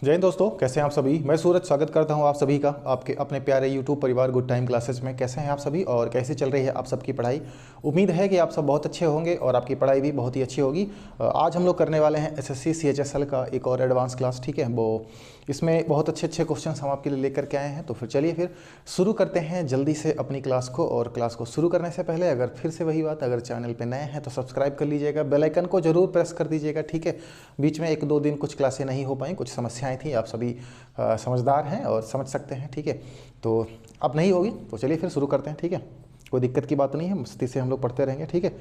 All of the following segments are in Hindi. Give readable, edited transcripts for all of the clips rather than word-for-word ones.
जय हिंद दोस्तों, कैसे हैं आप सभी। मैं सूरज स्वागत करता हूं आप सभी का आपके अपने प्यारे यूट्यूब परिवार गुड टाइम क्लासेस में। कैसे हैं आप सभी और कैसे चल रही है आप सबकी पढ़ाई। उम्मीद है कि आप सब बहुत अच्छे होंगे और आपकी पढ़ाई भी बहुत ही अच्छी होगी। आज हम लोग करने वाले हैं एसएससी सीएचएसएल का एक और एडवांस क्लास, ठीक है। वो इसमें बहुत अच्छे अच्छे क्वेश्चन हम आपके लिए लेकर के आए हैं। तो फिर चलिए फिर शुरू करते हैं जल्दी से अपनी क्लास को। और क्लास को शुरू करने से पहले अगर फिर से वही बात, अगर चैनल पे नए हैं तो सब्सक्राइब कर लीजिएगा, बेल आइकन को जरूर प्रेस कर दीजिएगा, ठीक है। बीच में 1-2 दिन कुछ क्लासें नहीं हो पाई, कुछ समस्याएं थी। आप सभी समझदार हैं और समझ सकते हैं, ठीक है। तो अब नहीं होगी तो चलिए फिर शुरू करते हैं, ठीक है। कोई दिक्कत की बात नहीं है, मस्ती से हम लोग पढ़ते रहेंगे, ठीक है।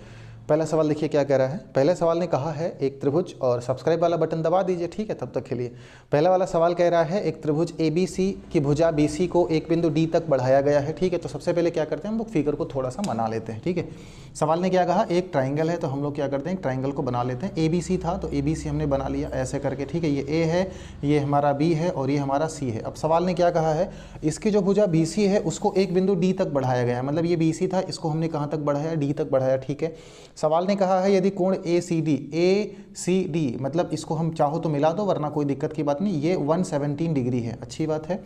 पहला सवाल देखिए क्या कह रहा है। पहले सवाल ने कहा है एक त्रिभुज, और सब्सक्राइब वाला बटन दबा दीजिए, ठीक है, तब तक के लिए। पहला वाला सवाल कह रहा है एक त्रिभुज ABC की भुजा BC को एक बिंदु D तक बढ़ाया गया है, ठीक है। तो सबसे पहले क्या करते हैं हम लोग फिगर को थोड़ा सा बना लेते हैं, ठीक है। सवाल ने क्या कहा, एक ट्राइंगल है तो हम लोग क्या करते हैं ट्राइंगल को बना लेते हैं। ABC था तो ABC हमने बना लिया ऐसे करके, ठीक है। ये A है, ये हमारा B है और ये हमारा C है। अब सवाल ने क्या कहा है, इसकी जो भुजा BC है उसको एक बिंदु D तक बढ़ाया गया है। मतलब ये BC था, इसको हमने कहाँ तक बढ़ाया, D तक बढ़ाया, ठीक है। सवाल ने कहा है यदि कोण ACD मतलब इसको हम चाहो तो मिला दो, वरना कोई दिक्कत की बात नहीं। ये 117 डिग्री है, अच्छी बात है,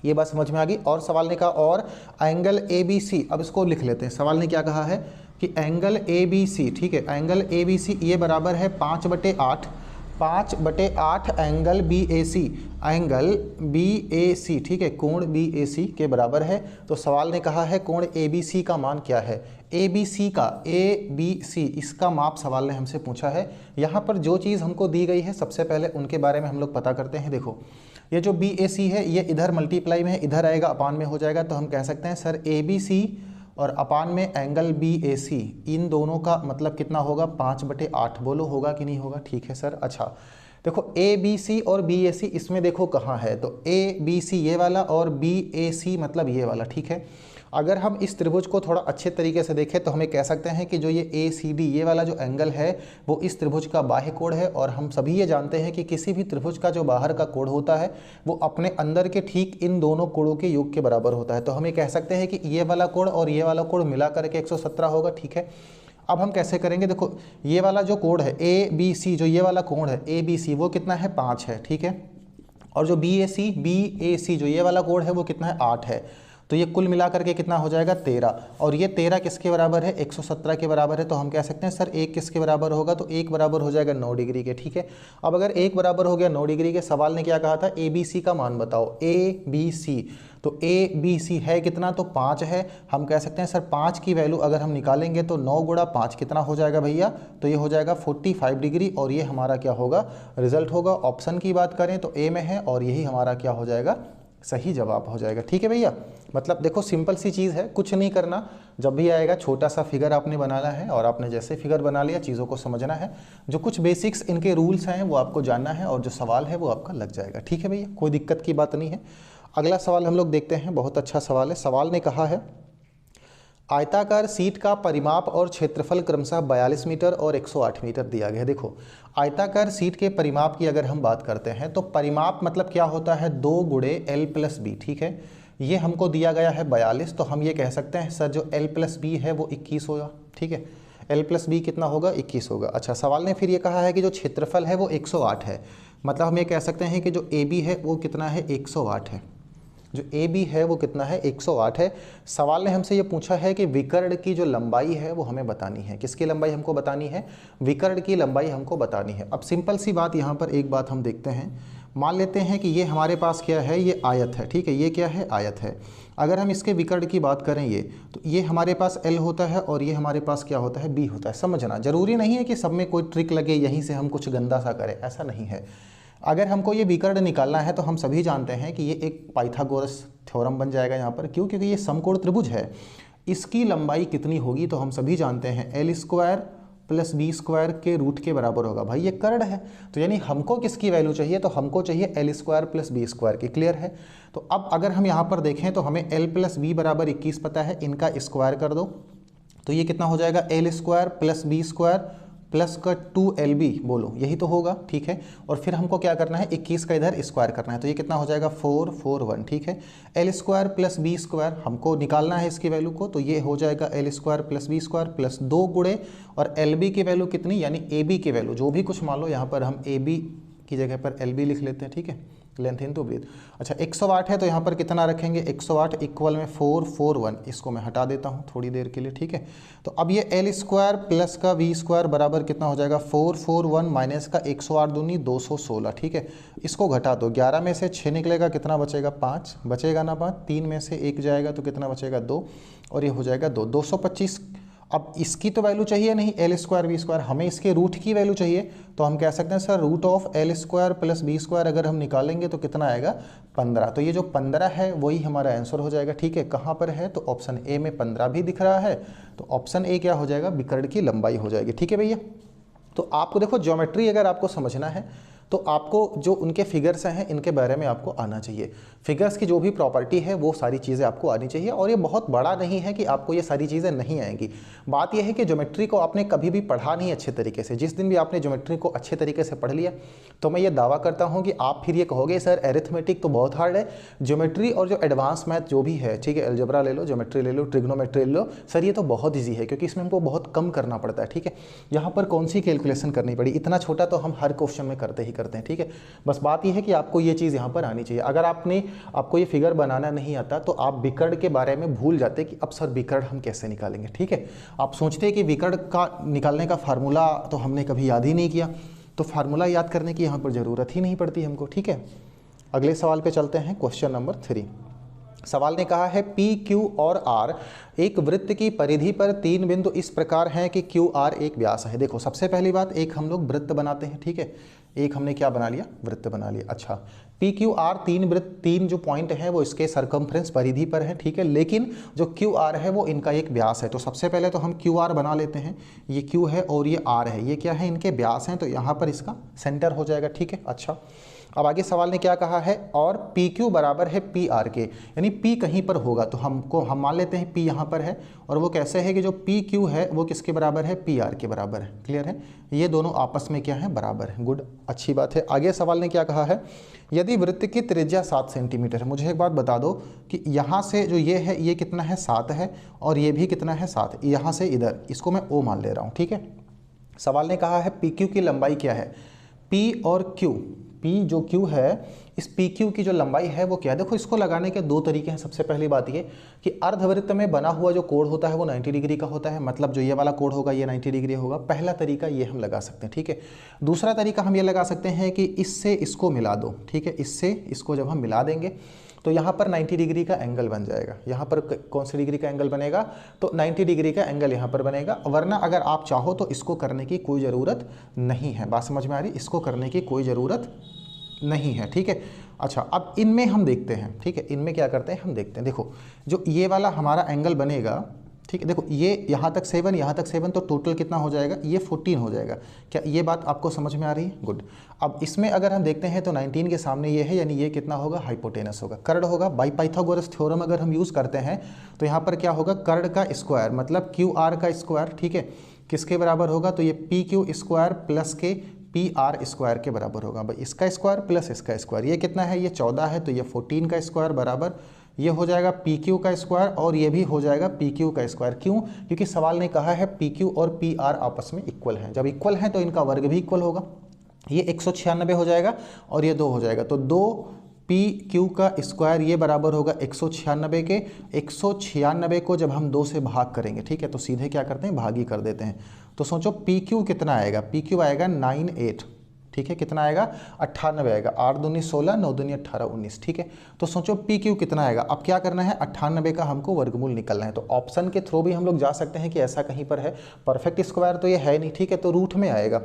ये बात समझ में आ गई। और सवाल ने कहा और एंगल ABC, अब इसको लिख लेते हैं। सवाल ने क्या कहा है कि एंगल ABC, ठीक है, एंगल ABC ये बराबर है 5/8 एंगल BAC, ठीक है, कोण BAC के बराबर है। तो सवाल ने कहा है कोण ABC का मान क्या है। ABC इसका माप सवाल ने हमसे पूछा है। यहाँ पर जो चीज़ हमको दी गई है सबसे पहले उनके बारे में हम लोग पता करते हैं। देखो ये जो BAC है ये इधर मल्टीप्लाई में है, इधर आएगा अपान में हो जाएगा। तो हम कह सकते हैं सर ABC और अपान में एंगल BAC, इन दोनों का मतलब कितना होगा 5/8। बोलो होगा कि नहीं होगा, ठीक है सर। अच्छा देखो ABC और BAC इसमें देखो कहाँ है, तो ABC ये वाला और BAC मतलब ये वाला, ठीक है। अगर हम इस त्रिभुज को थोड़ा अच्छे तरीके से देखें तो हमें कह सकते हैं कि जो ये ACD ये वाला जो एंगल है वो इस त्रिभुज का बाह्य कोण है। और हम सभी ये जानते हैं कि किसी भी त्रिभुज का जो बाहर का कोण होता है वो अपने अंदर के ठीक इन दोनों कोणों के योग के बराबर होता है। तो हम ये कह सकते हैं कि ये वाला कोण और ये वाला कोण मिला करके 117 होगा, ठीक है। अब हम कैसे करेंगे, देखो ये वाला जो कोण है ABC, जो ये वाला कोण है ABC वो कितना है 5 है, ठीक है। और जो BAC जो ये वाला कोण है वो कितना है 8 है। तो ये कुल मिला करके कितना हो जाएगा 13। और ये 13 किसके बराबर है 117 के बराबर है। तो हम कह सकते हैं सर एक किसके बराबर होगा, तो एक बराबर हो जाएगा 9 डिग्री के, ठीक है। अब अगर एक बराबर हो गया 9 डिग्री के, सवाल ने क्या कहा था ABC का मान बताओ, ABC। तो ABC है कितना, तो 5 है। हम कह सकते हैं सर 5 की वैल्यू अगर हम निकालेंगे तो 9 × 5 कितना हो जाएगा भैया, तो ये हो जाएगा 45 डिग्री। और ये हमारा क्या होगा रिजल्ट होगा। ऑप्शन की बात करें तो A में है और यही हमारा क्या हो जाएगा सही जवाब हो जाएगा, ठीक है भैया। मतलब देखो सिंपल सी चीज़ है, कुछ नहीं करना। जब भी आएगा छोटा सा फिगर आपने बनाना है और आपने जैसे फिगर बना लिया चीज़ों को समझना है। जो कुछ बेसिक्स इनके रूल्स हैं वो आपको जानना है और जो सवाल है वो आपका लग जाएगा, ठीक है भैया, कोई दिक्कत की बात नहीं है। अगला सवाल हम लोग देखते हैं, बहुत अच्छा सवाल है। सवाल ने कहा है आयताकार सीट का परिमाप और क्षेत्रफल क्रमशः 42 मीटर और 108 मीटर दिया गया है। देखो आयताकार सीट के परिमाप की अगर हम बात करते हैं तो परिमाप मतलब क्या होता है 2 × L+B, ठीक है। ये हमको दिया गया है 42, तो हम ये कह सकते हैं सर जो L+B है वो 21 होगा, ठीक है। L+B कितना होगा 21 होगा। अच्छा सवाल ने फिर ये कहा है कि जो क्षेत्रफल है वो 108 है। मतलब हम ये कह सकते हैं कि जो AB है वो कितना है 108 है। जो AB है वो कितना है 108 है। सवाल ने हमसे ये पूछा है कि विकर्ण की जो लंबाई है वो हमें बतानी है। किसकी लंबाई हमको बतानी है, विकर्ण की लंबाई हमको बतानी है। अब सिंपल सी बात, यहाँ पर एक बात हम देखते हैं। मान लेते हैं कि ये हमारे पास क्या है, ये आयत है, ठीक है। ये क्या है आयत है। अगर हम इसके विकर्ण की बात करें ये, तो ये हमारे पास L होता है और ये हमारे पास क्या होता है B होता है। समझना जरूरी नहीं है कि सब में कोई ट्रिक लगे यहीं से हम कुछ गंदा सा करें, ऐसा नहीं है। अगर हमको ये विकर्ण निकालना है तो हम सभी जानते हैं कि ये एक पाइथागोरस थ्योरम बन जाएगा यहाँ पर। क्यों, क्योंकि ये समकोण त्रिभुज है। इसकी लंबाई कितनी होगी, तो हम सभी जानते हैं L² + B² के रूट के बराबर होगा। भाई ये कर्ण है, तो यानी हमको किसकी वैल्यू चाहिए, तो हमको चाहिए L² + B² की। क्लियर है। तो अब अगर हम यहाँ पर देखें तो हमें L + B = 21 पता है, इनका स्क्वायर कर दो तो ये कितना हो जाएगा L² + B² प्लस का 2LB, बोलो यही तो होगा, ठीक है। और फिर हमको क्या करना है 21 का इधर स्क्वायर करना है, तो ये कितना हो जाएगा 441, ठीक है। L² + B² हमको निकालना है इसकी वैल्यू को, तो ये हो जाएगा L² + B² प्लस 2 गुणे और LB की वैल्यू कितनी, यानी AB की वैल्यू जो भी कुछ मान लो, यहाँ पर हम AB की जगह पर एल बी लिख लेते हैं, ठीक है, लेंथ इनटू ब्रीथ। अच्छा 108 है तो यहाँ पर कितना रखेंगे, 108 इक्वल में 441, इसको मैं हटा देता हूँ थोड़ी देर के लिए, ठीक है। तो अब ये एल स्क्वायर प्लस का वी स्क्वायर बराबर कितना हो जाएगा, 441 माइनस का 108 दूनी 216, ठीक है। इसको घटा दो, 11 में से 6 निकलेगा, कितना बचेगा, 5 बचेगा ना, 5, 3 में से 1 जाएगा तो कितना बचेगा, 2, और ये हो जाएगा 225। अब इसकी तो वैल्यू चाहिए नहीं, एल स्क्वायर वी स्क्वायर, हमें इसके रूट की वैल्यू चाहिए, तो हम कह सकते हैं sir root of L square plus B square अगर हम निकालेंगे तो कितना आएगा, 15। तो ये जो 15 है वही हमारा आंसर हो जाएगा, ठीक है। कहाँ पर है, तो ऑप्शन ए में 15 भी दिख रहा है, तो ऑप्शन ए क्या हो जाएगा, विकर्ण की लंबाई हो जाएगी, ठीक है भैया। तो आपको देखो ज्योमेट्री अगर आपको समझना है तो आपको जो उनके फिगर्स हैं इनके बारे में आपको आना चाहिए, फिगर्स की जो भी प्रॉपर्टी है वो सारी चीज़ें आपको आनी चाहिए। और ये बहुत बड़ा नहीं है कि आपको ये सारी चीज़ें नहीं आएंगी, बात यह है कि ज्योमेट्री को आपने कभी भी पढ़ा नहीं अच्छे तरीके से। जिस दिन भी आपने ज्योमेट्री को अच्छे तरीके से पढ़ लिया तो मैं ये दावा करता हूँ कि आप फिर ये कहोगे सर एरिथमेटिक तो बहुत हार्ड है, ज्योमेट्री और जो एडवांस मैथ जो भी है, ठीक है, अलजेब्रा ले लो, ज्योमेट्री ले लो, ट्रिग्नोमेट्री ले लो, सर ये तो बहुत ईजी है क्योंकि इसमें हमको बहुत कम करना पड़ता है, ठीक है। यहाँ पर कौन सी कैलकुलेशन करनी पड़ी, इतना छोटा तो हम हर क्वेश्चन में करते ही करते हैं, ठीक है। बस बात यह है कि आपको ये चीज़ यहाँ पर आनी चाहिए। अगर आपको ये फिगर बनाना नहीं आता तो आप विकर्ण के बारे में भूल जाते कि अब सर विकर्ण हम कैसे निकालेंगे, ठीक है। आप सोचते हैं कि विकर्ण का निकालने का फार्मूला तो हमने कभी याद ही नहीं किया, तो फार्मूला याद करने की यहाँ पर ज़रूरत ही नहीं पड़ती हमको, ठीक है। अगले सवाल पे चलते हैं, क्वेश्चन नंबर 3। सवाल ने कहा है पी क्यू और आर एक वृत्त की परिधि पर 3 बिंदु इस प्रकार हैं कि क्यू आर एक व्यास है। देखो सबसे पहली बात, एक हम लोग वृत्त बनाते हैं, ठीक है, एक हमने क्या बना लिया, वृत्त बना लिया। अच्छा पी क्यू आर 3 वृत्त, 3 जो पॉइंट हैं वो इसके सरकमफ्रेंस परिधि पर है, ठीक है, लेकिन जो क्यू आर है वो इनका एक व्यास है। तो सबसे पहले तो हम क्यू आर बना लेते हैं, ये क्यू है और ये आर है, ये क्या है, इनके व्यास हैं, तो यहाँ पर इसका सेंटर हो जाएगा, ठीक है। अच्छा अब आगे सवाल ने क्या कहा है, और पी क्यू बराबर है पी आर के, यानी पी कहीं पर होगा, तो हम मान लेते हैं पी यहाँ पर है, और वो कैसे है कि जो पी क्यू है वो किसके बराबर है, पी आर के बराबर है, क्लियर है, ये दोनों आपस में क्या है, बराबर है, गुड, अच्छी बात है। आगे सवाल ने क्या कहा है, यदि वृत्त की त्रिज्या 7 सेंटीमीटर है, मुझे एक बात बता दो कि यहाँ से जो ये है ये कितना है, 7 है, और ये भी कितना है, 7, यहाँ से इधर, इसको मैं ओ मान ले रहा हूँ, ठीक है। सवाल ने कहा है पी क्यू की लंबाई क्या है, पी और क्यू, पी जो क्यू है इस पी क्यू की जो लंबाई है वो क्या है। देखो इसको लगाने के 2 तरीके हैं। सबसे पहली बात ये कि अर्धवृत्त में बना हुआ जो कोण होता है वो 90 डिग्री का होता है, मतलब जो ये वाला कोण होगा ये 90 डिग्री होगा, पहला तरीका ये हम लगा सकते हैं, ठीक है। दूसरा तरीका हम ये लगा सकते हैं कि इससे इसको मिला दो, ठीक है, इससे इसको जब हम मिला देंगे तो यहाँ पर 90 डिग्री का एंगल बन जाएगा। यहाँ पर कौन सी डिग्री का एंगल बनेगा, तो 90 डिग्री का एंगल यहाँ पर बनेगा, वरना अगर आप चाहो तो इसको करने की कोई ज़रूरत नहीं है। बात समझ में आ रही, इसको करने की कोई ज़रूरत नहीं है, ठीक है। अच्छा अब इनमें हम देखते हैं, ठीक है, इनमें क्या करते हैं हम देखते हैं। देखो जो ये वाला हमारा एंगल बनेगा, ठीक है, देखो ये यहाँ तक 7, यहाँ तक 7, तो टोटल कितना हो जाएगा, ये 14 हो जाएगा। क्या ये बात आपको समझ में आ रही है, गुड। अब इसमें अगर हम देखते हैं तो 19 के सामने ये है, यानी ये कितना होगा, हाइपोटेनस होगा, कर्ड होगा। बाई पाइथागोरस थ्योरम अगर हम यूज़ करते हैं तो यहाँ पर क्या होगा, कर्ड का स्क्वायर मतलब क्यू आर का स्क्वायर, ठीक है, किसके बराबर होगा, तो ये पी क्यू स्क्वायर प्लस के पी आर स्क्वायर के बराबर होगा। भाई इसका स्क्वायर प्लस इसका स्क्वायर, ये कितना है, ये 14 है, तो ये 14 का स्क्वायर बराबर ये हो जाएगा पी क्यू का स्क्वायर, और ये भी हो जाएगा पी क्यू का स्क्वायर। क्यों, क्योंकि सवाल ने कहा है पी क्यू और पी आर आपस में इक्वल हैं, जब इक्वल हैं तो इनका वर्ग भी इक्वल होगा, ये 196 हो जाएगा और ये 2 हो जाएगा, तो 2 पी क्यू का स्क्वायर ये बराबर होगा 196 के। 196 को जब हम 2 से भाग करेंगे, ठीक है, तो सीधे क्या करते हैं, भागी कर देते हैं। तो सोचो पी क्यू कितना आएगा, पी क्यू आएगा 98, ठीक है, कितना आएगा, 98 आएगा, 8 दूनी 16, 9 दूनी 18, 19, ठीक है। तो सोचो पी क्यू कितना आएगा, अब क्या करना है, 98 का हमको वर्गमूल निकलना है। तो ऑप्शन के थ्रू भी हम लोग जा सकते हैं कि ऐसा कहीं पर है, परफेक्ट स्क्वायर तो ये है नहीं, ठीक है, तो रूट में आएगा।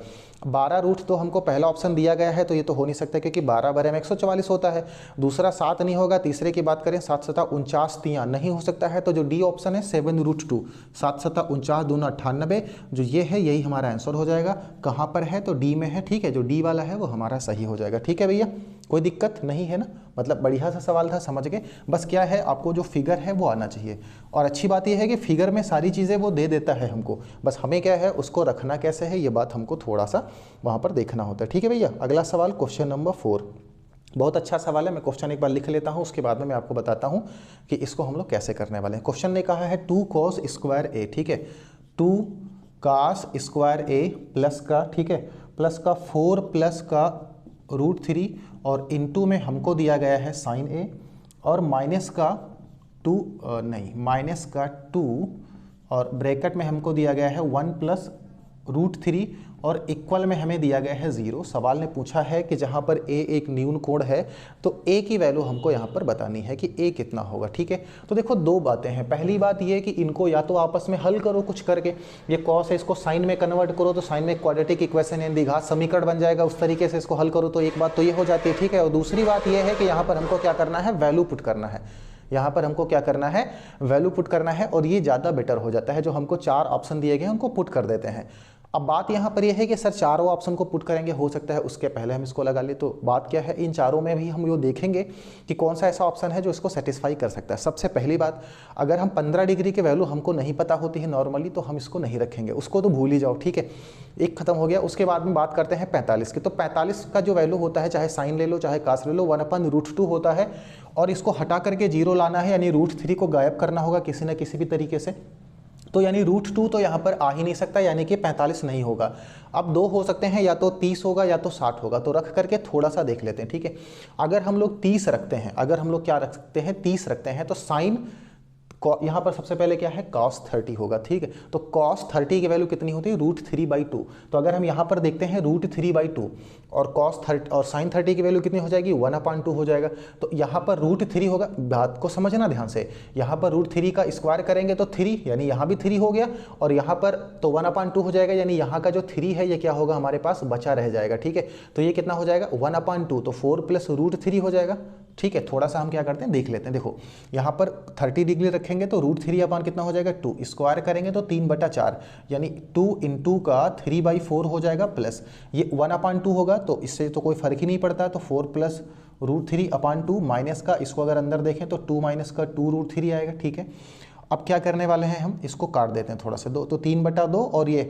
12 रूट तो हमको पहला ऑप्शन दिया गया है, तो ये तो हो नहीं सकता क्योंकि 12 बारे में 144 होता है, दूसरा 7 नहीं होगा, तीसरे की बात करें 7 सता 49 तियाँ नहीं हो सकता है, तो जो डी ऑप्शन है 7√2, 7 सता 49 दूना 98, जो ये है यही हमारा आंसर हो जाएगा। कहाँ पर है, तो डी में है, ठीक है, जो डी वाला है वो हमारा सही हो जाएगा, ठीक है भैया, कोई दिक्कत नहीं है ना, मतलब बढ़िया सा सवाल था, समझ गए। बस क्या है, आपको जो फिगर है वो आना चाहिए, और अच्छी बात यह है कि फिगर में सारी चीज़ें वो दे देता है हमको, बस हमें क्या है उसको रखना कैसे है, ये बात हमको थोड़ा सा वहाँ पर देखना होता है, ठीक है भैया। अगला सवाल क्वेश्चन नंबर 4, बहुत अच्छा सवाल है, मैं क्वेश्चन एक बार लिख लेता हूँ, उसके बाद में मैं आपको बताता हूँ कि इसको हम लोग कैसे करने वाले हैं। क्वेश्चन ने कहा है 2 cos स्क्वायर ए, ठीक है, 2 cos स्क्वायर ए प्लस का, ठीक है, प्लस का 4 प्लस का √3 और इनटू में हमको दिया गया है साइन ए और माइनस का 2 और ब्रैकेट में हमको दिया गया है 1 प्लस √3 और इक्वल में हमें दिया गया है 0। सवाल ने पूछा है कि जहाँ पर a एक न्यून कोण है तो a की वैल्यू हमको यहाँ पर बतानी है कि a कितना होगा। ठीक है, तो देखो दो बातें हैं। पहली बात ये है कि इनको या तो आपस में हल करो कुछ करके, ये कॉस है इसको साइन में कन्वर्ट करो तो साइन में क्वाड्रेटिक इक्वेशन यानी द्विघात समीकरण बन जाएगा, उस तरीके से इसको हल करो तो एक बात तो ये हो जाती है। ठीक है, और दूसरी बात ये है कि यहाँ पर हमको क्या करना है, वैल्यू पुट करना है। यहाँ पर हमको क्या करना है, वैल्यू पुट करना है और ये ज़्यादा बेटर हो जाता है। जो हमको 4 ऑप्शन दिए गए हैं उनको पुट कर देते हैं। अब बात यहाँ पर यह है कि सर चारों ऑप्शन को पुट करेंगे, हो सकता है उसके पहले हम इसको लगा ले। तो बात क्या है, इन चारों में भी हम ये देखेंगे कि कौन सा ऐसा ऑप्शन है जो इसको सेटिस्फाई कर सकता है। सबसे पहली बात, अगर हम 15 डिग्री की वैल्यू हमको नहीं पता होती है नॉर्मली तो हम इसको नहीं रखेंगे, उसको तो भूल ही जाओ। ठीक है, एक खत्म हो गया। उसके बाद में बात करते हैं 45 की। तो 45 का जो वैल्यू होता है, चाहे साइन ले लो चाहे कास ले लो, 1/√2 होता है और इसको हटा करके 0 लाना है, यानी √3 को गायब करना होगा किसी न किसी भी तरीके से। तो यानी √2 तो यहाँ पर आ ही नहीं सकता, यानी कि 45 नहीं होगा। अब दो हो सकते हैं, या तो 30 होगा या तो 60 होगा। तो रख करके थोड़ा सा देख लेते हैं। ठीक है, अगर हम लोग 30 रखते हैं, अगर हम लोग क्या रख सकते हैं, 30 रखते हैं तो साइन यहाँ पर सबसे पहले क्या है, cos 30 होगा। ठीक है, तो cos 30 की वैल्यू कितनी होती है, √3/2। तो अगर हम यहाँ पर देखते हैं √3/2 और cos 30 और sin 30 की वैल्यू कितनी हो जाएगी, 1/2 हो जाएगा। तो यहाँ पर √3 होगा, बात को समझना ध्यान से। यहाँ पर √3 का स्क्वायर करेंगे तो 3, यानी यहाँ भी 3 हो गया और यहाँ पर तो 1/2 हो जाएगा, यानी यहाँ का जो 3 है ये क्या होगा, हमारे पास बचा रह जाएगा। ठीक है, तो ये कितना हो जाएगा, 1/2, तो 4 प्लस √3 हो जाएगा। ठीक है, थोड़ा सा हम क्या करते हैं देख लेते हैं। देखो यहाँ पर 30 डिग्री रखेंगे तो √3 अपान कितना हो जाएगा, 2, स्क्वायर करेंगे तो 3/4, यानी 2 × का 3/4 हो जाएगा, प्लस ये 1/2 होगा तो इससे तो कोई फर्क ही नहीं पड़ता। तो 4 प्लस √3/2 माइनस का, इसको अगर अंदर देखें तो 2 माइनस का 2√3 आएगा। ठीक है, अब क्या करने वाले हैं, हम इसको काट देते हैं थोड़ा सा, 2 तो 3/2 और ये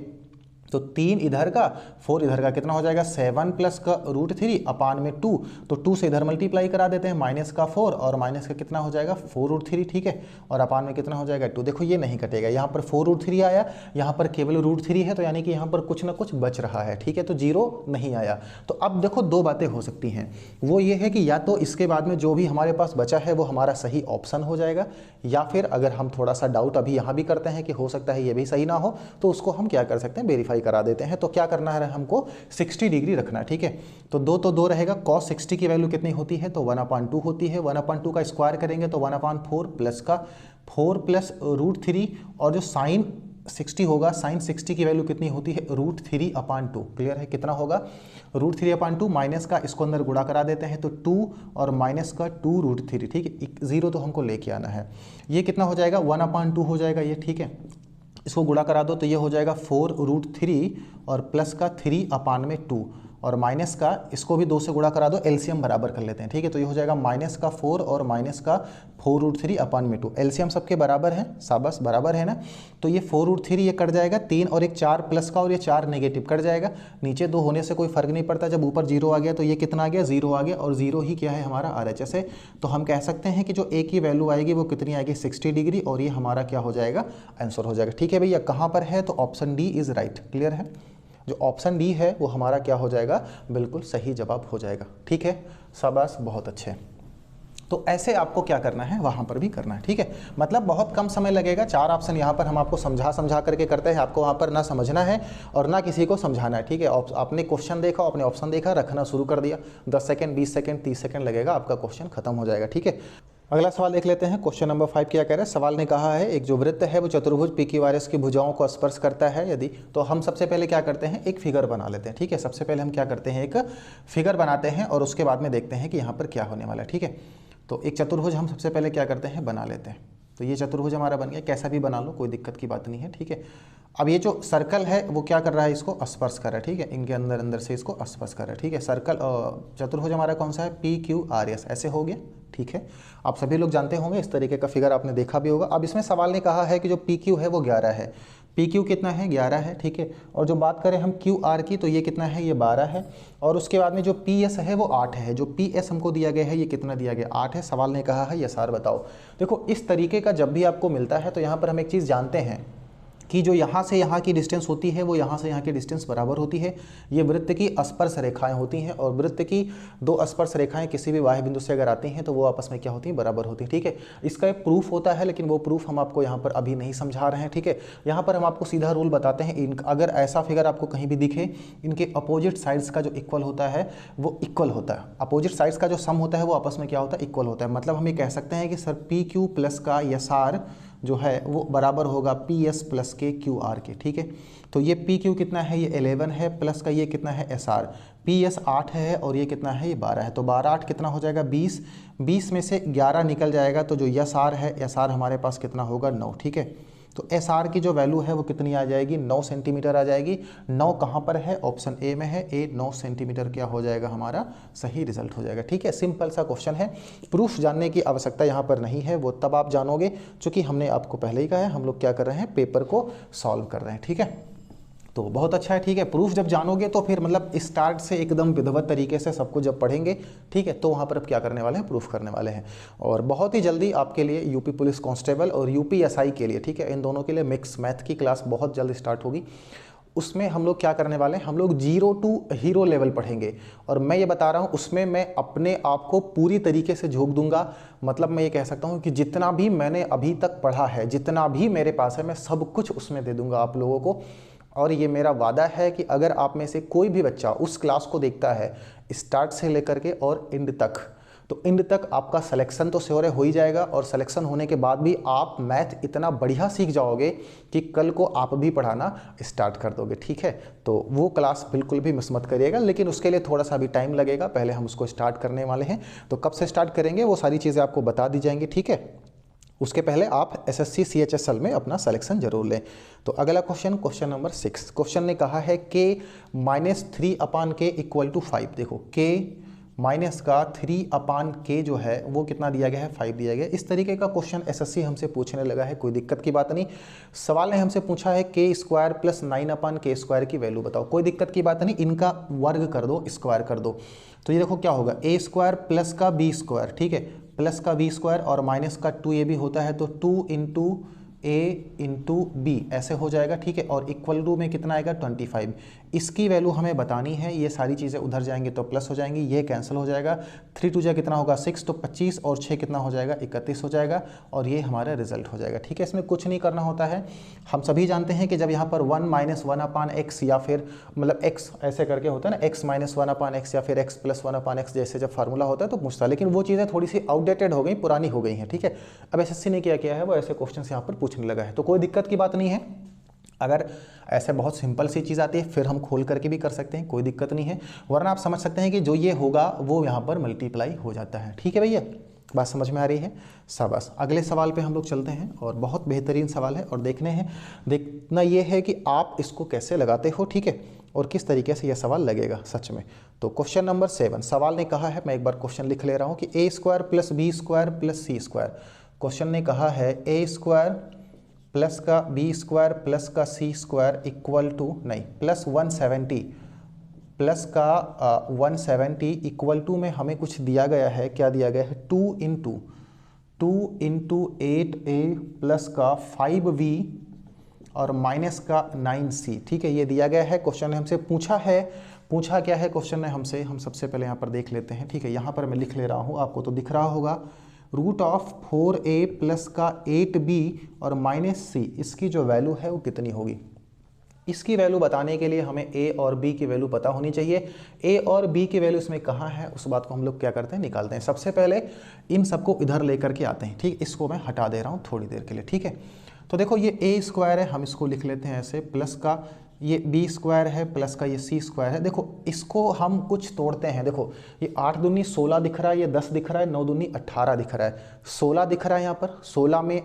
तो 3 इधर का 4 इधर का कितना हो जाएगा, 7 प्लस का √3 अपान में 2, तो 2 से इधर मल्टीप्लाई करा देते हैं, माइनस का 4 और माइनस का कितना हो जाएगा 4√3। ठीक है, और अपान में कितना हो जाएगा 2। देखो ये नहीं कटेगा, यहाँ पर 4√3 आया, यहाँ पर केवल √3 है, तो यानी कि यहाँ पर कुछ ना कुछ बच रहा है। ठीक है, तो 0 नहीं आया। तो अब देखो दो बातें हो सकती हैं, वो ये है कि या तो इसके बाद में जो भी हमारे पास बचा है वो हमारा सही ऑप्शन हो जाएगा, या फिर अगर हम थोड़ा सा डाउट अभी यहाँ भी करते हैं कि हो सकता है ये भी सही ना हो, तो उसको हम क्या कर सकते हैं, वेरीफाई करा देते हैं। तो क्या करना है, हमको 60 डिग्री रखना है। ठीक है, तो 2 रहेगा, cos 60 की वैल्यू कितनी होती है, तो 1/2 होती है। 1/2 का स्क्वायर करेंगे तो 1/4 प्लस का 4 प्लस √3 और जो साइन 60 होगा, साइन 60 की वैल्यू कितनी होती है, √3/2। क्लियर है, कितना होगा, √3/2 माइनस का, इसको अंदर गुणा करा देते हैं तो 2 और माइनस का 2√3। ठीक है, 0 तो हमको लेके आना है। ये कितना हो जाएगा, 1/2 हो जाएगा ये। ठीक है, इसको गुणा करा दो तो ये हो जाएगा 4√3 और प्लस का 3/2 और माइनस का, इसको भी 2 से गुणा करा दो, एलसीएम बराबर कर लेते हैं। ठीक है, तो ये हो जाएगा माइनस का 4 और माइनस का 4√3/2। एलसीएम सबके बराबर है, शाबाश बराबर है ना। तो ये 4√3 ये कट जाएगा, 3 और 1 4 प्लस का और ये 4 नेगेटिव कट जाएगा। नीचे 2 होने से कोई फर्क नहीं पड़ता, जब ऊपर 0 आ गया तो ये कितना आ गया, 0 आ गया, और 0 ही क्या है हमारा RHS है। तो हम कह सकते हैं कि जो A की वैल्यू आएगी वो कितनी आएगी, 60 डिग्री, और ये हमारा क्या हो जाएगा, आंसर हो जाएगा। ठीक है भैया, कहाँ पर है, तो option D is right. Clear है, जो ऑप्शन डी है वो हमारा क्या हो जाएगा, बिल्कुल सही जवाब हो जाएगा। ठीक है, शाबाश, बहुत अच्छे। तो ऐसे आपको क्या करना है, वहाँ पर भी करना है। ठीक है, मतलब बहुत कम समय लगेगा। 4 ऑप्शन यहाँ पर हम आपको समझा करके करते हैं, आपको वहाँ पर ना समझना है और ना किसी को समझाना है। ठीक है, आपने क्वेश्चन देखा, आपने ऑप्शन देखा, रखना शुरू कर दिया, 10 सेकंड 20 सेकंड 30 सेकंड लगेगा, आपका क्वेश्चन खत्म हो जाएगा। ठीक है, अगला सवाल देख लेते हैं। क्वेश्चन नंबर 5 क्या कह रहा है, सवाल ने कहा है एक जो वृत्त है वो चतुर्भुज PQRS की भुजाओं को स्पर्श करता है यदि, तो हम सबसे पहले क्या करते हैं, एक फिगर बना लेते हैं। ठीक है, सबसे पहले हम क्या करते हैं, एक फिगर बनाते हैं और उसके बाद में देखते हैं कि यहाँ पर क्या होने वाला है। ठीक है, तो एक चतुर्भुज हम सबसे पहले क्या करते हैं, बना लेते हैं। तो ये चतुर्भुज हमारा बन गया, कैसा भी बना लो, कोई दिक्कत की बात नहीं है। ठीक है, अब ये जो सर्कल है वो क्या कर रहा है, इसको स्पर्श कर रहा है। ठीक है, इनके अंदर से इसको स्पर्श कर रहा है। ठीक है, सर्कल चतुर्भुज हमारा कौन सा है, PQRS, ऐसे हो गया। ठीक है, आप सभी लोग जानते होंगे, इस तरीके का फिगर आपने देखा भी होगा। अब इसमें सवाल ने कहा है कि जो PQ है वो 11 है, PQ कितना है, 11 है। ठीक है, और जो बात करें हम QR की तो ये कितना है, ये 12 है, और उसके बाद में जो PS है वो 8 है। जो PS हमको दिया गया है ये कितना दिया गया, 8 है। सवाल ने कहा है यस आर बताओ। देखो इस तरीके का जब भी आपको मिलता है तो यहाँ पर हम एक चीज़ जानते हैं कि जो यहाँ से यहाँ की डिस्टेंस होती है वो यहाँ से यहाँ की डिस्टेंस बराबर होती है। ये वृत्त की स्पर्श रेखाएं होती हैं और वृत्त की दो स्पर्श रेखाएं किसी भी बाह्य बिंदु से अगर आती हैं तो वो आपस में क्या होती हैं, बराबर होती हैं। ठीक है, इसका एक प्रूफ होता है लेकिन वो प्रूफ हम आपको यहाँ पर अभी नहीं समझा रहे हैं। ठीक है, यहाँ पर हम आपको सीधा रूल बताते हैं। अगर ऐसा फिगर आपको कहीं भी दिखे, इनके अपोजिट साइड्स का जो इक्वल होता है वो इक्वल होता है। अपोजिट साइड्स का जो सम होता है वो आपस में क्या होता है, इक्वल होता है। मतलब हम ये कह सकते हैं कि सर पी क्यू प्लस का SR जो है वो बराबर होगा PS प्लस के QR के। ठीक है, तो ये PQ कितना है, ये 11 है, प्लस का ये कितना है SR, PS 8 है और ये कितना है, ये 12 है। तो 12 8 कितना हो जाएगा 20, 20 में से 11 निकल जाएगा तो जो SR है, SR हमारे पास कितना होगा 9। ठीक है, तो SR की जो वैल्यू है वो कितनी आ जाएगी, 9 सेंटीमीटर आ जाएगी। 9 कहाँ पर है, ऑप्शन ए में है, ए 9 सेंटीमीटर क्या हो जाएगा, हमारा सही रिजल्ट हो जाएगा। ठीक है, सिंपल सा क्वेश्चन है, प्रूफ जानने की आवश्यकता यहाँ पर नहीं है, वो तब आप जानोगे चूँकि हमने आपको पहले ही कहा है हम लोग क्या कर रहे हैं, पेपर को सॉल्व कर रहे हैं। ठीक है, तो बहुत अच्छा है। ठीक है, प्रूफ जब जानोगे तो फिर मतलब स्टार्ट से एकदम विधिवत तरीके से सबको जब पढ़ेंगे, ठीक है, तो वहाँ पर अब क्या करने वाले हैं, प्रूफ करने वाले हैं। और बहुत ही जल्दी आपके लिए यूपी पुलिस कांस्टेबल और UPSI के लिए, ठीक है, इन दोनों के लिए मिक्स मैथ की क्लास बहुत जल्द स्टार्ट होगी। उसमें हम लोग क्या करने वाले हैं, हम लोग 0 to हीरो लेवल पढ़ेंगे। और मैं ये बता रहा हूँ उसमें मैं अपने आप को पूरी तरीके से झोंक दूंगा। मतलब मैं ये कह सकता हूँ कि जितना भी मैंने अभी तक पढ़ा है, जितना भी मेरे पास है, मैं सब कुछ उसमें दे दूंगा आप लोगों को। और ये मेरा वादा है कि अगर आप में से कोई भी बच्चा उस क्लास को देखता है स्टार्ट से लेकर के और एंड तक, तो एंड तक आपका सिलेक्शन तो श्योर हो ही जाएगा। और सिलेक्शन होने के बाद भी आप मैथ इतना बढ़िया सीख जाओगे कि कल को आप भी पढ़ाना स्टार्ट कर दोगे। ठीक है, तो वो क्लास बिल्कुल भी मिस मत करिएगा, लेकिन उसके लिए थोड़ा सा भी टाइम लगेगा। पहले हम उसको स्टार्ट करने वाले हैं, तो कब से स्टार्ट करेंगे वो सारी चीज़ें आपको बता दी जाएंगी। ठीक है, उसके पहले आप SSC CHSL में अपना सिलेक्शन जरूर लें। तो अगला क्वेश्चन, क्वेश्चन नंबर 6, क्वेश्चन ने कहा है K -3/K = 5। देखो K माइनस का 3/K जो है वो कितना दिया गया है, 5 दिया गया है। इस तरीके का क्वेश्चन SSC हमसे पूछने लगा है, कोई दिक्कत की बात नहीं। सवाल ने हमसे पूछा है K² + 9/K² की वैल्यू बताओ, कोई दिक्कत की बात नहीं, इनका वर्ग कर दो, स्क्वायर कर दो। तो ये देखो क्या होगा, A² प्लस का B², ठीक है, प्लस का B² और माइनस का 2AB होता है, तो 2 × A × B ऐसे हो जाएगा। ठीक है, और इक्वल टू में कितना आएगा 25। इसकी वैल्यू हमें बतानी है, ये सारी चीज़ें उधर जाएंगे तो प्लस हो जाएंगी, ये कैंसिल हो जाएगा। 3 2 कितना होगा 6, तो 25 और 6 कितना हो जाएगा 31 हो जाएगा, और ये हमारा रिजल्ट हो जाएगा। ठीक है, इसमें कुछ नहीं करना होता है। हम सभी जानते हैं कि जब यहाँ पर 1 - 1/x या फिर मतलब x ऐसे करके होता है ना, x - 1/x या फिर x + 1/x जैसे जब फार्मूला होता है तो पूछता है, लेकिन वो चीज़ें थोड़ी सी आउटडेटेड हो गई, पुरानी हो गई हैं। ठीक है, अब SSC ने क्या किया है, वो ऐसे क्वेश्चन यहाँ पर पूछने लगा है, तो कोई दिक्कत की बात नहीं है। अगर ऐसे बहुत सिंपल सी चीज़ आती है फिर हम खोल करके भी कर सकते हैं, कोई दिक्कत नहीं है। वरना आप समझ सकते हैं कि जो ये होगा वो यहाँ पर मल्टीप्लाई हो जाता है। ठीक है भैया, बात समझ में आ रही है, शाबाश। अगले सवाल पे हम लोग चलते हैं, और बहुत बेहतरीन सवाल है, और देखना ये है कि आप इसको कैसे लगाते हो। ठीक है, और किस तरीके से यह सवाल लगेगा सच में। तो क्वेश्चन नंबर 7, सवाल ने कहा है, मैं एक बार क्वेश्चन लिख ले रहा हूँ कि A² + B² + C²। क्वेश्चन ने कहा है A² प्लस का B² प्लस का C² इक्वल टू नहीं प्लस 170, प्लस का 170 इक्वल टू में हमें कुछ दिया गया है, क्या दिया गया है 2 × 8A प्लस का 5B और माइनस का 9C। ठीक है, ये दिया गया है। क्वेश्चन ने हमसे पूछा क्या है क्वेश्चन ने हमसे, हम सबसे पहले यहाँ पर देख लेते हैं। ठीक है, यहाँ पर मैं लिख ले रहा हूँ, आपको तो दिख रहा होगा, √4A प्लस का 8B और -C, इसकी जो वैल्यू है वो कितनी होगी। इसकी वैल्यू बताने के लिए हमें A और B की वैल्यू पता होनी चाहिए। A और B की वैल्यू इसमें कहाँ है, उस बात को हम लोग क्या करते हैं, निकालते हैं। सबसे पहले इन सबको इधर लेकर के आते हैं। ठीक, इसको मैं हटा दे रहा हूँ थोड़ी देर के लिए। ठीक है, तो देखो ये A² है, हम इसको लिख लेते हैं ऐसे, प्लस का ये B² है, प्लस का ये C² है। देखो इसको हम कुछ तोड़ते हैं, देखो ये 8 दूनी 16 दिख रहा है, ये 10 दिख रहा है, 9 दूनी 18 दिख रहा है, 16 दिख रहा है यहाँ पर। 16 में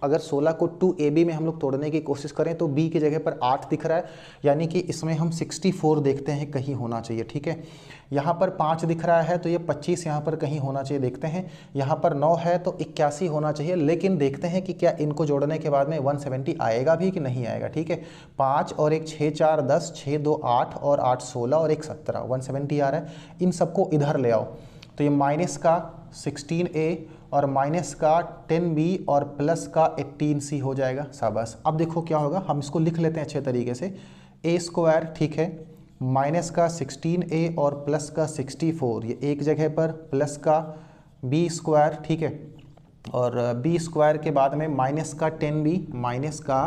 अगर 16 को 2AB में हम लोग तोड़ने की कोशिश करें तो B की जगह पर 8 दिख रहा है, यानी कि इसमें हम 64 देखते हैं कहीं होना चाहिए। ठीक है, यहाँ पर 5 दिख रहा है तो ये 25 यहाँ पर कहीं होना चाहिए, देखते हैं। यहाँ पर 9 है तो 81 होना चाहिए, लेकिन देखते हैं कि क्या इनको जोड़ने के बाद में 170 आएगा भी कि नहीं आएगा। ठीक है, 5 और 1 6 4 10, 6 2 8 और 8 16 और 1 17, 170 आ रहा है। इन सबको इधर ले आओ, तो ये माइनस का 16a और माइनस का 10b और प्लस का 18c हो जाएगा। शाबाश। अब देखो क्या होगा, हम इसको लिख लेते हैं अच्छे तरीके से। a स्क्वायर, ठीक है, माइनस का 16a और प्लस का 64, ये एक जगह पर, प्लस का b स्क्वायर, ठीक है, और b स्क्वायर के बाद में माइनस का 10b, माइनस का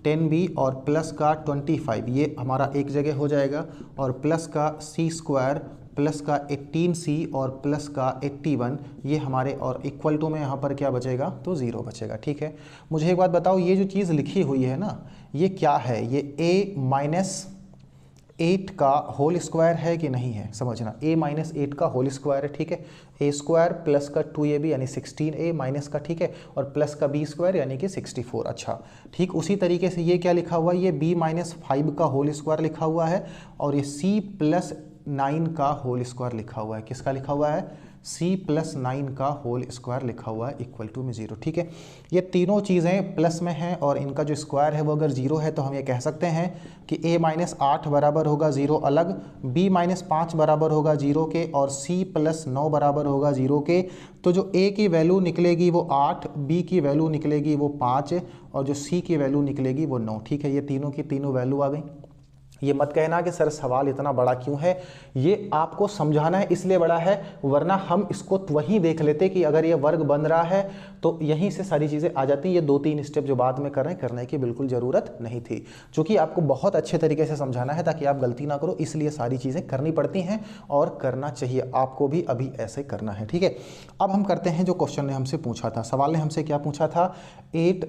10b और प्लस का 25, ये हमारा एक जगह हो जाएगा, और प्लस का c स्क्वायर, प्लस का 18c और प्लस का 81, ये हमारे, और इक्वल टू में यहाँ पर क्या बचेगा, तो 0 बचेगा। ठीक है, मुझे एक बात बताओ, ये जो चीज़ लिखी हुई है ना, ये क्या है, ये a माइनस 8 का होल स्क्वायर है कि नहीं है, समझना, a माइनस 8 का होल स्क्वायर है। ठीक है, a स्क्वायर प्लस का 2ab यानी 16a माइनस का, ठीक है, और प्लस का b स्क्वायर यानी कि 64। अच्छा, ठीक उसी तरीके से ये क्या लिखा हुआ है, ये b माइनस 5 का होल स्क्वायर लिखा हुआ है, और ये c प्लस 9 का होल स्क्वायर लिखा हुआ है। किसका लिखा हुआ है, c प्लस 9 का होल स्क्वायर लिखा हुआ है, इक्वल टू में 0। ठीक है, ये तीनों चीज़ें प्लस में हैं और इनका जो स्क्वायर है वो अगर 0 है तो हम ये कह सकते हैं कि a माइनस 8 बराबर होगा 0 अलग, b माइनस 5 बराबर होगा 0 के, और c प्लस 9 बराबर होगा 0 के। तो जो a की वैल्यू निकलेगी वो 8, b की वैल्यू निकलेगी वो 5, और जो c की वैल्यू निकलेगी वो 9। ठीक है, ये तीनों की तीनों वैल्यू आ गई। ये मत कहना कि सर सवाल इतना बड़ा क्यों है, ये आपको समझाना है इसलिए बड़ा है, वरना हम इसको वहीं देख लेते कि अगर ये वर्ग बन रहा है तो यहीं से सारी चीज़ें आ जाती हैं। ये 2-3 स्टेप जो बाद में कर रहे हैं, करने की बिल्कुल ज़रूरत नहीं थी, क्योंकि आपको बहुत अच्छे तरीके से समझाना है ताकि आप गलती ना करो, इसलिए सारी चीज़ें करनी पड़ती हैं और करना चाहिए आपको भी, अभी ऐसे करना है। ठीक है, अब हम करते हैं जो क्वेश्चन ने हमसे पूछा था। सवाल ने हमसे क्या पूछा था, 8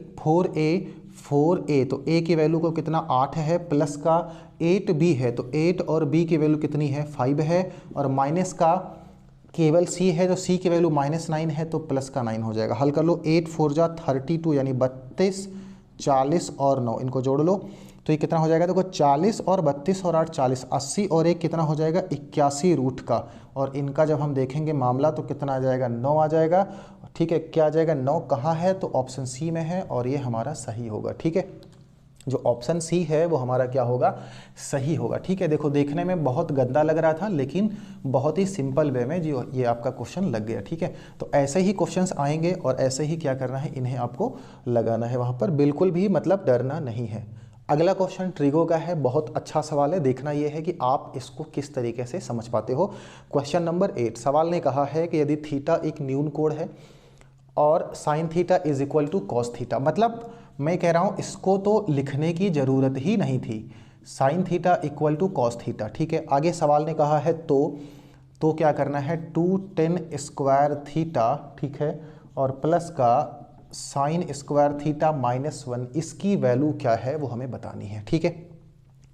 4a, तो a की वैल्यू को कितना 8 है, प्लस का 8b है, तो 8 और b की वैल्यू कितनी है 5 है, और माइनस का केवल c है, तो c की वैल्यू माइनस 9 है, तो प्लस का 9 हो जाएगा। हल कर लो, 8 4 जा 32 यानी 32, 40 और 9 इनको जोड़ लो, तो ये कितना हो जाएगा, देखो 40 और 32 और 8 40, 80 और 1 कितना हो जाएगा 81 रूट का, और इनका जब हम देखेंगे मामला तो कितना आ जाएगा 9 आ जाएगा। ठीक है, क्या आ जाएगा 9 कहाँ है, तो ऑप्शन सी में है, और ये हमारा सही होगा। ठीक है, जो ऑप्शन सी है वो हमारा क्या होगा, सही होगा। ठीक है, देखो देखने में बहुत गंदा लग रहा था लेकिन बहुत ही सिंपल वे में जो ये आपका क्वेश्चन लग गया। ठीक है, तो ऐसे ही क्वेश्चंस आएंगे और ऐसे ही क्या करना है, इन्हें आपको लगाना है वहाँ पर, बिल्कुल भी मतलब डरना नहीं है। अगला क्वेश्चन ट्रिगो का है, बहुत अच्छा सवाल है, देखना यह है कि आप इसको किस तरीके से समझ पाते हो। क्वेश्चन नंबर 8, सवाल ने कहा है कि यदि थीटा एक न्यून कोण है और sine theta is equal to cos theta, मतलब मैं कह रहा हूं इसको तो लिखने की जरूरत ही नहीं थी, sine theta equal to cos theta. ठीक है, आगे सवाल ने कहा है तो क्या करना है, 2 tan स्क्वायर थीटा, ठीक है, और प्लस का साइन स्क्वायर थीटा -1, इसकी वैल्यू क्या है वो हमें बतानी है। ठीक है,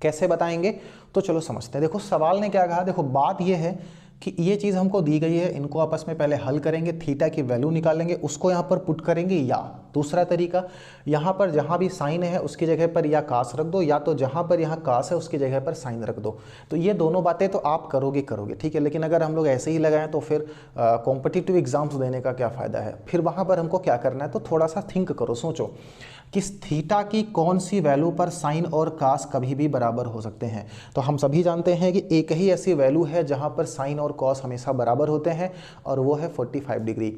कैसे बताएंगे, तो चलो समझते हैं। देखो सवाल ने क्या कहा, देखो बात ये है कि ये चीज़ हमको दी गई है, इनको आपस में पहले हल करेंगे, थीटा की वैल्यू निकालेंगे, उसको यहाँ पर पुट करेंगे, या दूसरा तरीका यहाँ पर जहाँ भी साइन है उसकी जगह पर या कास रख दो, या तो जहाँ पर यहाँ कास है उसकी जगह पर साइन रख दो। तो ये दोनों बातें तो आप करोगे, ठीक है, लेकिन अगर हम लोग ऐसे ही लगाएं तो फिर कॉम्पिटिटिव एग्जाम्स देने का क्या फ़ायदा है। फिर वहाँ पर हमको क्या करना है, तो थोड़ा सा थिंक करो, सोचो कि थीटा की कौन सी वैल्यू पर साइन और कास कभी भी बराबर हो सकते हैं। तो हम सभी जानते हैं कि एक ही ऐसी वैल्यू है जहां पर साइन और कॉस हमेशा बराबर होते हैं, और वो है 45 डिग्री।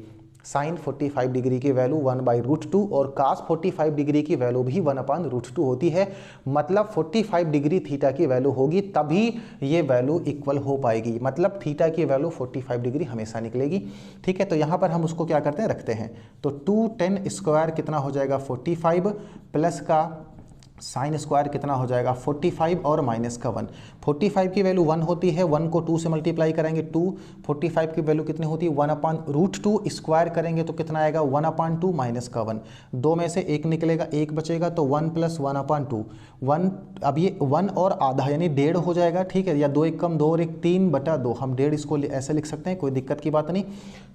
साइन 45 डिग्री की वैल्यू 1/√2 और कास 45 डिग्री की वैल्यू भी 1/√2 होती है, मतलब 45 डिग्री थीटा की वैल्यू होगी तभी ये वैल्यू इक्वल हो पाएगी, मतलब थीटा की वैल्यू 45 डिग्री हमेशा निकलेगी। ठीक है, तो यहाँ पर हम उसको क्या करते हैं, रखते हैं, तो 2 tan स्क्वायर कितना हो जाएगा 45, प्लस का साइन स्क्वायर कितना हो जाएगा 45 और माइनस का 1। 45 की वैल्यू 1 होती है, 1 को 2 से मल्टीप्लाई करेंगे 2, 45 की वैल्यू कितनी होती है 1/√2, स्क्वायर करेंगे तो कितना आएगा 1/2 माइनस का 1, 2 में से 1 निकलेगा, 1 बचेगा, तो 1 + 1/2, 1, अब ये 1 और आधा यानी 1.5 हो जाएगा। ठीक है, या 2 1 कम 2 और 1 3/2, हम 1.5 इसको ऐसे लिख सकते हैं, कोई दिक्कत की बात नहीं।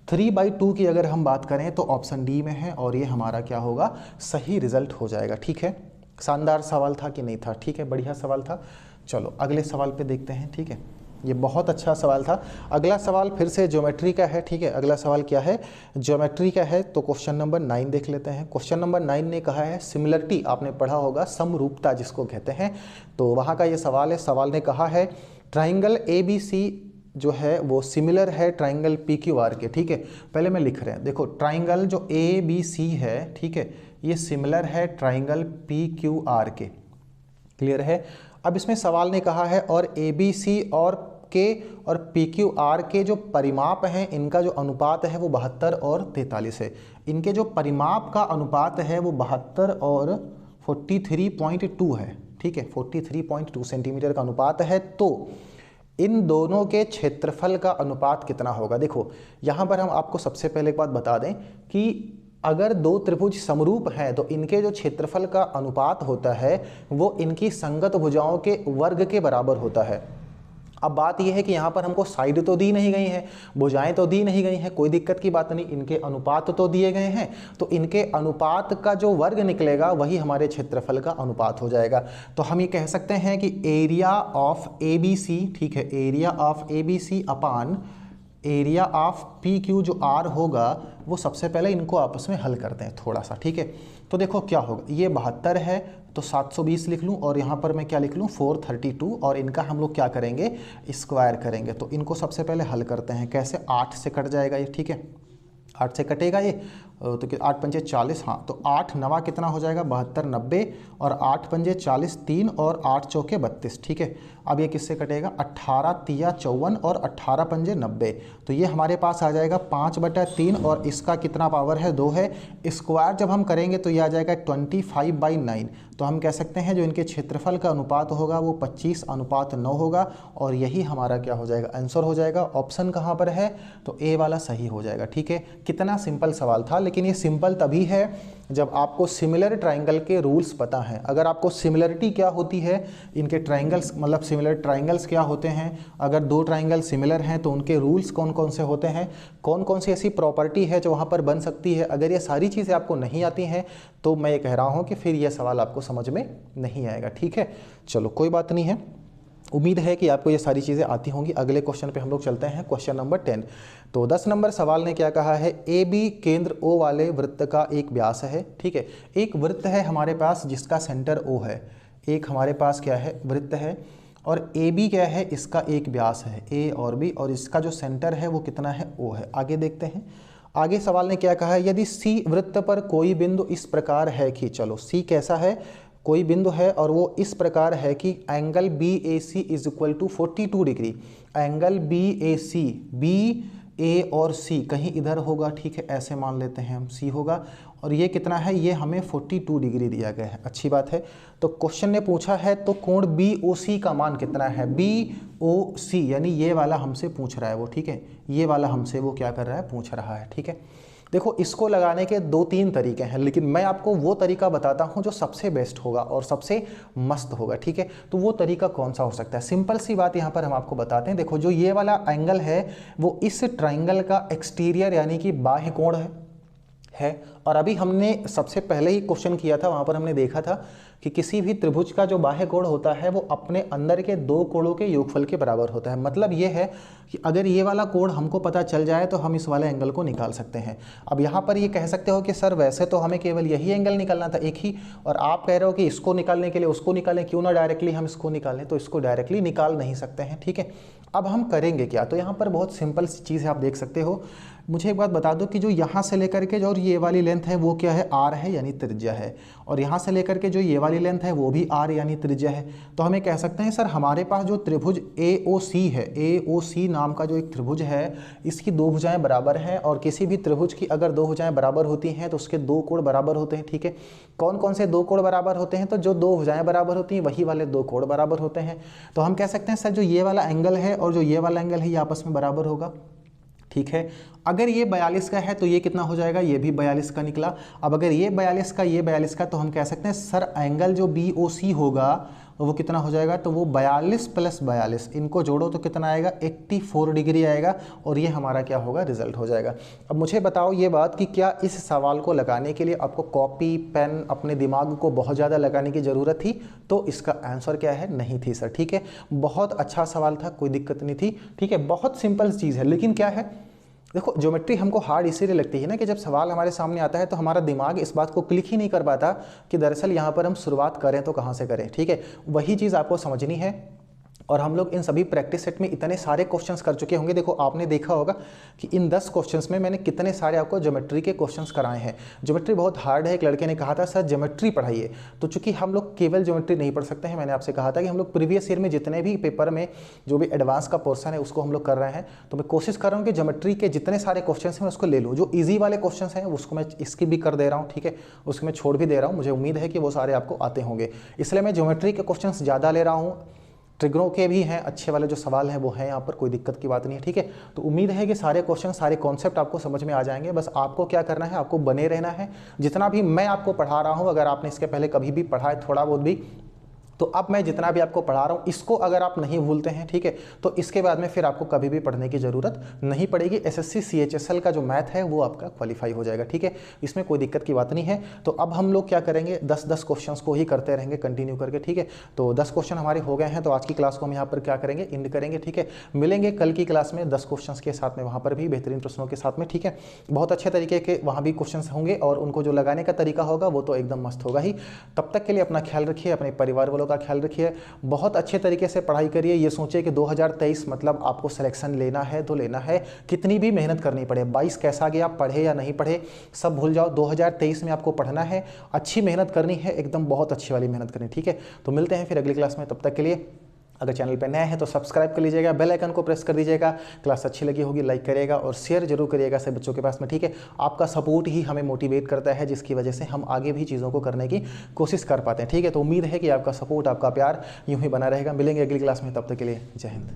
3/2 की अगर हम बात करें तो ऑप्शन डी में है, और ये हमारा क्या होगा, सही रिजल्ट हो जाएगा। ठीक है, शानदार सवाल था कि नहीं था, ठीक है, बढ़िया सवाल था। चलो अगले सवाल पे देखते हैं। ठीक है, ये बहुत अच्छा सवाल था। अगला सवाल फिर से ज्योमेट्री का है। ठीक है, अगला सवाल क्या है, ज्योमेट्री का है, तो क्वेश्चन नंबर 9 देख लेते हैं। क्वेश्चन नंबर 9 ने कहा है सिमिलरिटी, आपने पढ़ा होगा समरूपता जिसको कहते हैं, तो वहाँ का ये सवाल है। सवाल ने कहा है ट्राइंगल ABC जो है वो सिमिलर है ट्राइंगल पी क्यू आर के, ठीक है। पहले मैं लिख रहे हैं, देखो ट्राइंगल जो ए बी सी है, ठीक है, ये सिमिलर है ट्राइंगल पी क्यू आर के, क्लियर है। अब इसमें सवाल ने कहा है और ए बी सी और के और पी क्यू आर के जो परिमाप हैं इनका जो अनुपात है वो 72 और 43 है। इनके जो परिमाप का अनुपात है वो 72 और 43.2 है, ठीक है, 43.2 सेंटीमीटर का अनुपात है। तो इन दोनों के क्षेत्रफल का अनुपात कितना होगा। देखो यहाँ पर हम आपको सबसे पहले एक बात बता दें कि अगर दो त्रिभुज समरूप हैं तो इनके जो क्षेत्रफल का अनुपात होता है वो इनकी संगत भुजाओं के वर्ग के बराबर होता है। अब बात यह है कि यहाँ पर हमको साइड तो दी नहीं गई है, भुजाएं तो दी नहीं गई हैं, कोई दिक्कत की बात नहीं, इनके अनुपात तो दिए गए हैं, तो इनके अनुपात का जो वर्ग निकलेगा वही हमारे क्षेत्रफल का अनुपात हो जाएगा। तो हम ये कह सकते हैं कि area of A B C, ठीक है, area of A B C upon area of P Q जो आर होगा वो सबसे पहले इनको आपस में हल करते हैं थोड़ा सा, ठीक है। तो देखो क्या होगा, ये 72 है तो 720 लिख लूँ और यहाँ पर मैं क्या लिख लूँ 432, और इनका हम लोग क्या करेंगे स्क्वायर करेंगे। तो इनको सबसे पहले हल करते हैं, कैसे, 8 से कट जाएगा ये, ठीक है, 8 से कटेगा ये, तो 8 पंजे 40, हाँ, तो 8 नवा कितना हो जाएगा 72 90, और 8 पंजे 40 3 और 8 चौके 32, ठीक है। अब ये किससे कटेगा 18 तिया 54 और 18 पंजे 90, तो ये हमारे पास आ जाएगा 5/3 और इसका कितना पावर है 2 है। स्क्वायर जब हम करेंगे तो ये आ जाएगा 25/9। तो हम कह सकते हैं जो इनके क्षेत्रफल का अनुपात होगा वो 25:9 होगा, और यही हमारा क्या हो जाएगा आंसर हो जाएगा। ऑप्शन कहाँ पर है, तो ए वाला सही हो जाएगा, ठीक है। कितना सिंपल सवाल था, लेकिन ये सिंपल तभी है जब आपको सिमिलर ट्राइंगल के रूल्स पता हैं। अगर आपको सिमिलरिटी क्या होती है इनके ट्राइंगल्स, मतलब सिमिलर ट्राइंगल्स क्या होते हैं, अगर दो ट्राइंगल सिमिलर हैं तो उनके रूल्स कौन कौन से होते हैं, कौन कौन सी ऐसी प्रॉपर्टी है जो वहाँ पर बन सकती है, अगर ये सारी चीज़ें आपको नहीं आती हैं तो मैं ये कह रहा हूँ कि फिर यह सवाल आपको समझ में नहीं आएगा, ठीक है। चलो कोई बात नहीं है, उम्मीद है कि आपको ये सारी चीज़ें आती होंगी। अगले क्वेश्चन पे हम लोग चलते हैं, क्वेश्चन नंबर 10। तो 10 नंबर सवाल ने क्या कहा है, ए बी केंद्र ओ वाले वृत्त का एक व्यास है, ठीक है। एक वृत्त है हमारे पास जिसका सेंटर ओ है, एक हमारे पास क्या है वृत्त है, और ए बी क्या है इसका एक व्यास है ए और बी, और इसका जो सेंटर है वो कितना है ओ है। आगे देखते हैं, आगे सवाल ने क्या कहा है, यदि सी वृत्त पर कोई बिंदु इस प्रकार है कि, चलो सी कैसा है, कोई बिंदु है और वो इस प्रकार है कि angle B A C is equal to 42 degree. Angle B A C, B A और सी कहीं इधर होगा, ठीक है, ऐसे मान लेते हैं हम सी होगा, और ये कितना है, ये हमें 42 डिग्री दिया गया है, अच्छी बात है। तो क्वेश्चन ने पूछा है तो कोण बी ओ सी का मान कितना है, बी ओ सी यानी ये वाला हमसे पूछ रहा है वो, ठीक है, ये वाला हमसे वो क्या कर रहा है पूछ रहा है, ठीक है। देखो इसको लगाने के 2-3 तरीके हैं, लेकिन मैं आपको वो तरीका बताता हूँ जो सबसे बेस्ट होगा और सबसे मस्त होगा, ठीक है। तो वो तरीका कौन सा हो सकता है, सिंपल सी बात यहाँ पर हम आपको बताते हैं। देखो जो ये वाला एंगल है वो इस ट्राइंगल का एक्सटीरियर यानी कि बाह्य कोण है, और अभी हमने सबसे पहले ही क्वेश्चन किया था, वहाँ पर हमने देखा था कि किसी भी त्रिभुज का जो बाह्य कोण होता है वो अपने अंदर के दो कोणों के योगफल के बराबर होता है। मतलब ये है कि अगर ये वाला कोण हमको पता चल जाए तो हम इस वाले एंगल को निकाल सकते हैं। अब यहाँ पर ये कह सकते हो कि सर वैसे तो हमें केवल यही एंगल निकालना था, एक ही, और आप कह रहे हो कि इसको निकालने के लिए उसको निकालें, क्यों ना डायरेक्टली हम इसको निकालें, तो इसको डायरेक्टली निकाल नहीं सकते हैं, ठीक है। अब हम करेंगे क्या, तो यहाँ पर बहुत सिंपल सी चीज़ है, आप देख सकते हो। मुझे एक बात बता दो कि जो यहाँ से लेकर के जो ये वाली लेंथ है वो क्या है, आर है यानी त्रिज्या है, और यहाँ से लेकर के जो ये वाली लेंथ है वो भी आर यानी त्रिज्या है। तो हमें कह सकते हैं सर हमारे पास जो त्रिभुज ए ओ सी है, ए ओ सी नाम का जो एक त्रिभुज है, इसकी दो भुजाएं बराबर हैं, और किसी भी त्रिभुज की अगर दो भुजाएं बराबर होती हैं तो उसके दो कोण बराबर होते हैं, ठीक है। कौन कौन से दो कोण बराबर होते हैं, तो जो दो भुजाएं बराबर होती हैं वही वाले दो कोण बराबर होते हैं। तो हम कह सकते हैं सर जो ये वाला एंगल है और जो ये वाला एंगल है ये आपस में बराबर होगा, ठीक है। अगर ये 42 का है तो ये कितना हो जाएगा, ये भी 42 का निकला। अब अगर ये 42 का, ये 42 का, तो हम कह सकते हैं सर एंगल जो बी ओ सी होगा वो कितना हो जाएगा, तो वो 42 + 42, इनको जोड़ो तो कितना आएगा 84 डिग्री आएगा, और ये हमारा क्या होगा रिजल्ट हो जाएगा। अब मुझे बताओ ये बात कि क्या इस सवाल को लगाने के लिए आपको कॉपी पेन अपने दिमाग को बहुत ज़्यादा लगाने की ज़रूरत थी, तो इसका आंसर क्या है, नहीं थी सर, ठीक है। बहुत अच्छा सवाल था, कोई दिक्कत नहीं थी, ठीक है, बहुत सिंपल चीज़ है। लेकिन क्या है, देखो ज्योमेट्री हमको हार्ड इसीलिए लगती है ना कि जब सवाल हमारे सामने आता है तो हमारा दिमाग इस बात को क्लिक ही नहीं कर पाता कि दरअसल यहाँ पर हम शुरुआत करें तो कहाँ से करें, ठीक है। वही चीज़ आपको समझनी है और हम लोग इन सभी प्रैक्टिस सेट में इतने सारे क्वेश्चंस कर चुके होंगे। देखो आपने देखा होगा कि इन 10 क्वेश्चंस में मैंने कितने सारे आपको ज्योमेट्री के क्वेश्चंस कराए हैं। ज्योमेट्री बहुत हार्ड है। एक लड़के ने कहा था सर ज्योमेट्री पढ़ाइए, तो चूंकि हम लोग केवल ज्योमेट्री नहीं पढ़ सकते हैं, मैंने आपसे कहा था कि हम लोग प्रीवियस ईयर में जितने भी पेपर में जो भी एडवांस का पोर्सन है उसको हम लोग कर रहे हैं। तो मैं कोशिश कर रहा हूँ कि ज्योमेट्री के जितने सारे क्वेश्चन हैं उसको ले लूँ। जो ईजी वाले क्वेश्चन हैं उसको मैं इसकी भी कर दे रहा हूँ, ठीक है, उसको मैं छोड़ भी दे रहा हूँ। मुझे उम्मीद है कि वो सारे आपको आते होंगे, इसलिए मैं ज्योमेट्री के क्वेश्चन ज़्यादा ले रहा हूँ। ट्रिग्नों के भी हैं, अच्छे वाले जो सवाल हैं वो हैं यहाँ पर, कोई दिक्कत की बात नहीं है, ठीक है। तो उम्मीद है कि सारे क्वेश्चन, सारे कॉन्सेप्ट आपको समझ में आ जाएंगे। बस आपको क्या करना है, आपको बने रहना है। जितना भी मैं आपको पढ़ा रहा हूँ, अगर आपने इसके पहले कभी भी पढ़ा है थोड़ा बहुत भी, तो अब मैं जितना भी आपको पढ़ा रहा हूँ इसको अगर आप नहीं भूलते हैं, ठीक है, तो इसके बाद में फिर आपको कभी भी पढ़ने की ज़रूरत नहीं पड़ेगी। एसएससी सीएचएसएल का जो मैथ है वो आपका क्वालिफाई हो जाएगा, ठीक है, इसमें कोई दिक्कत की बात नहीं है। तो अब हम लोग क्या करेंगे, 10-10 क्वेश्चंस को ही करते रहेंगे कंटिन्यू करके, ठीक है। तो 10 क्वेश्चन हमारे हो गए हैं, तो आज की क्लास को हम यहाँ पर क्या करेंगे, एंड करेंगे, ठीक है। मिलेंगे कल की क्लास में 10 क्वेश्चन के साथ में, वहाँ पर भी बेहतरीन प्रश्नों के साथ में, ठीक है। बहुत अच्छे तरीके के वहाँ भी क्वेश्चन होंगे और उनको जो लगाने का तरीका होगा वो तो एकदम मस्त होगा ही। तब तक के लिए अपना ख्याल रखिए, अपने परिवार वालों का ख्याल रखिए, बहुत अच्छे तरीके से पढ़ाई करिए। ये सोचिए कि 2023 मतलब आपको सिलेक्शन लेना है तो लेना है, कितनी भी मेहनत करनी पड़े। 22 कैसा गया, पढ़े या नहीं पढ़े, सब भूल जाओ। 2023 में आपको पढ़ना है, अच्छी मेहनत करनी है, एकदम बहुत अच्छी वाली मेहनत करनी, ठीक है। तो मिलते हैं फिर अगली क्लास में, तब तक के लिए अगर चैनल पर नए हैं तो सब्सक्राइब कर लीजिएगा, बेल आइकन को प्रेस कर दीजिएगा। क्लास अच्छी लगी होगी लाइक करिएगा और शेयर जरूर करिएगा सब बच्चों के पास में, ठीक है। आपका सपोर्ट ही हमें मोटिवेट करता है, जिसकी वजह से हम आगे भी चीज़ों को करने की कोशिश कर पाते हैं, ठीक है। तो उम्मीद है कि आपका सपोर्ट, आपका प्यार यूँ ही बना रहेगा। मिलेंगे अगली क्लास में, तब तक के लिए जय हिंद।